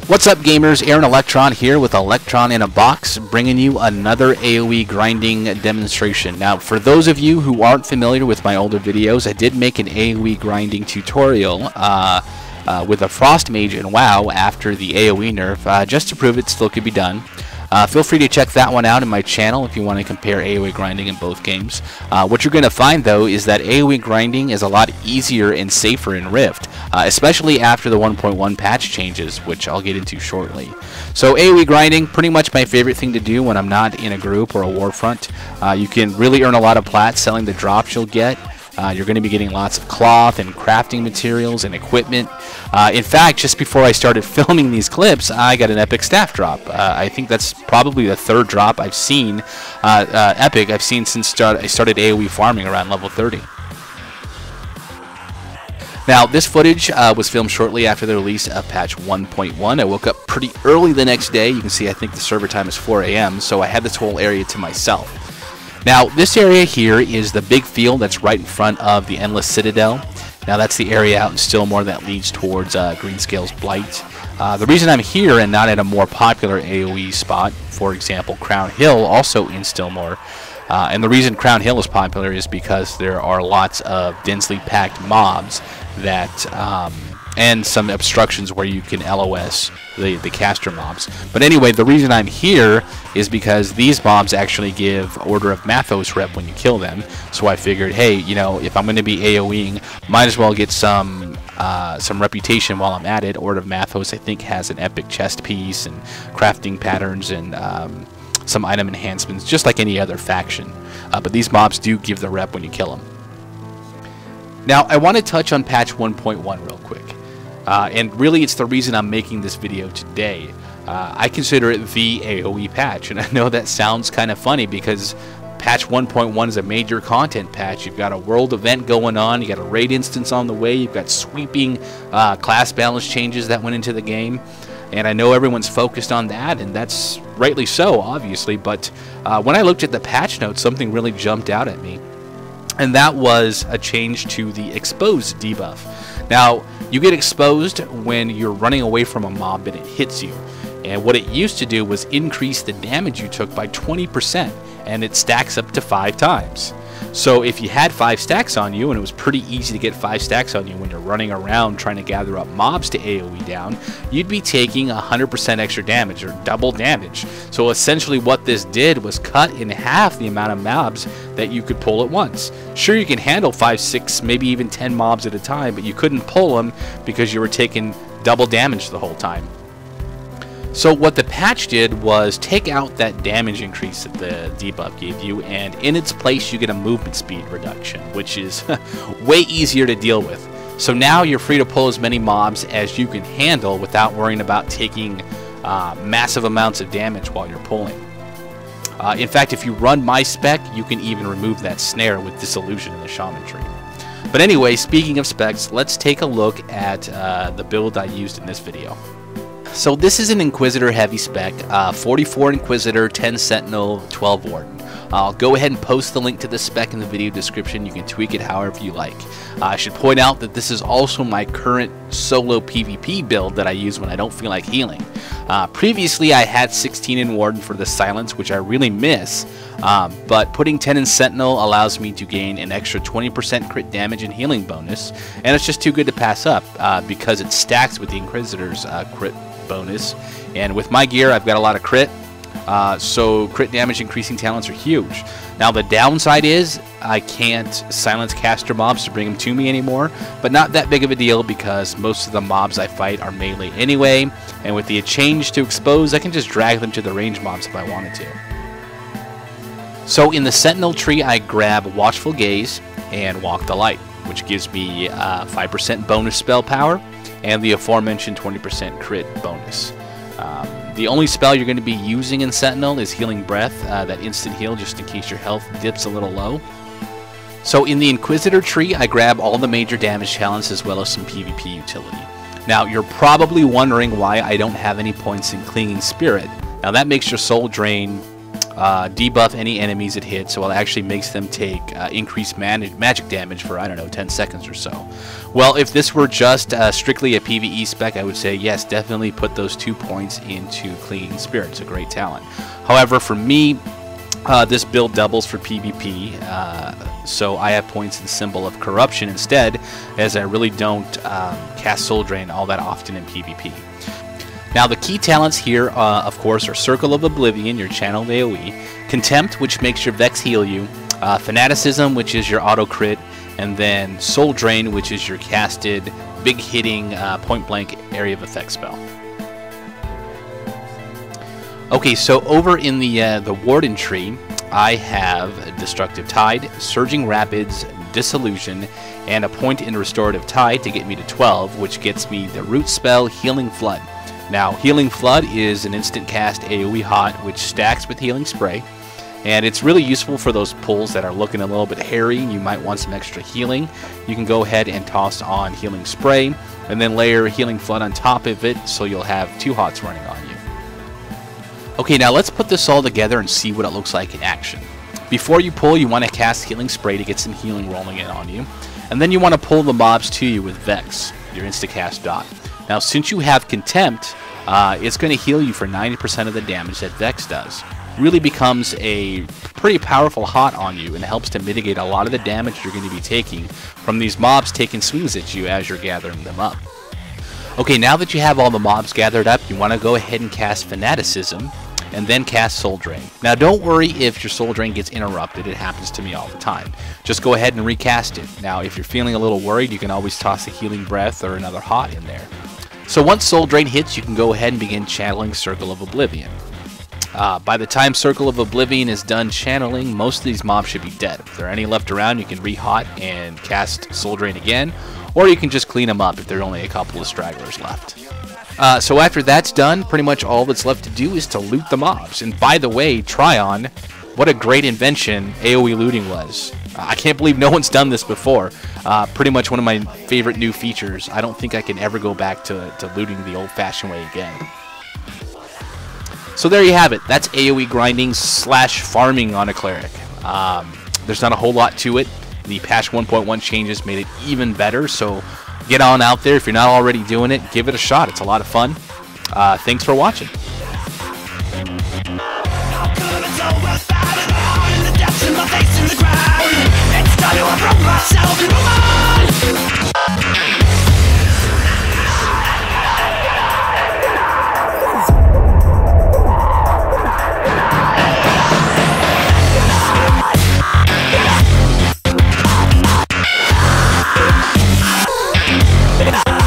What's up, gamers? Aaron Electron here with Electron in a Box, bringing you another AoE grinding demonstration. Now, for those of you who aren't familiar with my older videos, I did make an AoE grinding tutorial with a Frost Mage in WoW after the AoE nerf, just to prove it still could be done. Feel free to check that one out in my channel if you want to compare AoE grinding in both games. What you're going to find, though, is that AoE grinding is a lot easier and safer in Rift, especially after the 1.1 patch changes, which I'll get into shortly. So AoE grinding, pretty much my favorite thing to do when I'm not in a group or a war front. You can really earn a lot of plat selling the drops you'll get. You're going to be getting lots of cloth and crafting materials and equipment. In fact, just before I started filming these clips, I got an epic staff drop. I think that's probably the third drop I've seen epic I've seen since I started AoE farming around level 30. Now, this footage was filmed shortly after the release of patch 1.1. I woke up pretty early the next day. You can see I think the server time is 4 a.m., so I had this whole area to myself. Now, this area here is the big field that's right in front of the Endless Citadel. Now, that's the area out in Stillmore that leads towards Greenscale's Blight. The reason I'm here and not at a more popular AoE spot, for example, Crown Hill, also in Stillmore, and the reason Crown Hill is popular is because there are lots of densely packed mobs that and some obstructions where you can LOS the caster mobs. But anyway, the reason I'm here is because these mobs actually give Order of Mathos rep when you kill them. So I figured, hey, you know, if I'm going to be AoEing, might as well get some reputation while I'm at it. Order of Mathos, I think, has an epic chest piece and crafting patterns and some item enhancements, just like any other faction. But these mobs do give the rep when you kill them. Now, I want to touch on patch 1.1 real quick. And really, it's the reason I'm making this video today. I consider it the AoE patch, and I know that sounds kind of funny because patch 1.1 is a major content patch. You've got a world event going on, you got a raid instance on the way, you've got sweeping class balance changes that went into the game, and I know everyone's focused on that, and that's rightly so, obviously, but when I looked at the patch notes, something really jumped out at me, and that was a change to the exposed debuff. Now, you get exposed when you're running away from a mob and it hits you. And what it used to do was increase the damage you took by 20%, and it stacks up to 5 times. So if you had 5 stacks on you, and it was pretty easy to get 5 stacks on you when you're running around trying to gather up mobs to AoE down, you'd be taking 100% extra damage, or double damage. So essentially what this did was cut in half the amount of mobs that you could pull at once. Sure, you can handle 5, 6, maybe even 10 mobs at a time, but you couldn't pull them because you were taking double damage the whole time. So what the patch did was take out that damage increase that the debuff gave you, and in its place you get a movement speed reduction, which is way easier to deal with. So now you're free to pull as many mobs as you can handle without worrying about taking massive amounts of damage while you're pulling. In fact, if you run my spec, you can even remove that snare with Disillusion in the Shaman tree. But anyway, speaking of specs, let's take a look at the build I used in this video. So this is an Inquisitor heavy spec, 44 Inquisitor, 10 Sentinel, 12 Warden. I'll go ahead and post the link to the spec in the video description. You can tweak it however you like. I should point out that this is also my current solo PvP build that I use when I don't feel like healing. Previously I had 16 in Warden for the Silence, which I really miss, but putting 10 in Sentinel allows me to gain an extra 20% crit damage and healing bonus, and it's just too good to pass up because it stacks with the Inquisitor's crit bonus, and with my gear I've got a lot of crit, so crit damage increasing talents are huge. Now the downside is I can't silence caster mobs to bring them to me anymore, but not that big of a deal because most of the mobs I fight are melee anyway, and with the change to expose I can just drag them to the range mobs if I wanted to. So in the Sentinel tree I grab Watchful Gaze and Walk the Light, which gives me 5% bonus spell power and the aforementioned 20% crit bonus. The only spell you're going to be using in Sentinel is Healing Breath, that instant heal just in case your health dips a little low. So in the Inquisitor tree, I grab all the major damage talents as well as some PvP utility. Now you're probably wondering why I don't have any points in Clinging Spirit. Now that makes your soul drain debuff any enemies it hits, so it actually makes them take increased magic damage for, I don't know, 10 seconds or so. Well, if this were just strictly a PvE spec, I would say yes, definitely put those 2 points into Clinging Spirit. It's a great talent. However, for me, this build doubles for PvP, so I have points in Symbol of Corruption instead, as I really don't cast Soul Drain all that often in PvP. Now, the key talents here, of course, are Circle of Oblivion, your channeled AoE, Contempt, which makes your Vex heal you, Fanaticism, which is your auto crit, and then Soul Drain, which is your casted, big hitting, point-blank area of effect spell. Okay, so over in the Warden tree, I have Destructive Tide, Surging Rapids, Disillusion, and a point in Restorative Tide to get me to 12, which gets me the root spell Healing Flood. Now, Healing Flood is an instant cast AoE hot, which stacks with Healing Spray, and it's really useful for those pulls that are looking a little bit hairy and you might want some extra healing. You can go ahead and toss on Healing Spray, and then layer Healing Flood on top of it, so you'll have 2 hots running on you. Okay, now let's put this all together and see what it looks like in action. Before you pull, you want to cast Healing Spray to get some healing rolling in on you, and then you want to pull the mobs to you with Vex, your instacast dot. Now, since you have Contempt, it's going to heal you for 90% of the damage that Vex does. Really becomes a pretty powerful hot on you and helps to mitigate a lot of the damage you're going to be taking from these mobs taking swings at you as you're gathering them up. Okay, now that you have all the mobs gathered up, you want to go ahead and cast Fanaticism, and then cast Soul Drain. Now, don't worry if your Soul Drain gets interrupted. It happens to me all the time. Just go ahead and recast it. Now, if you're feeling a little worried, you can always toss a Healing Breath or another hot in there. So once Soul Drain hits, you can go ahead and begin channeling Circle of Oblivion. By the time Circle of Oblivion is done channeling, most of these mobs should be dead. If there are any left around, you can re-hot and cast Soul Drain again, or you can just clean them up if there are only a couple of stragglers left. So after that's done, pretty much all that's left to do is to loot the mobs. And by the way, Trion, what a great invention AoE looting was. I can't believe no one's done this before. Pretty much one of my favorite new features. I don't think I can ever go back to looting the old-fashioned way again. So there you have it. That's AoE grinding / farming on a cleric. There's not a whole lot to it. The patch 1.1 changes made it even better, so get on out there. If you're not already doing it, give it a shot. It's a lot of fun. Thanks for watching. Yeah.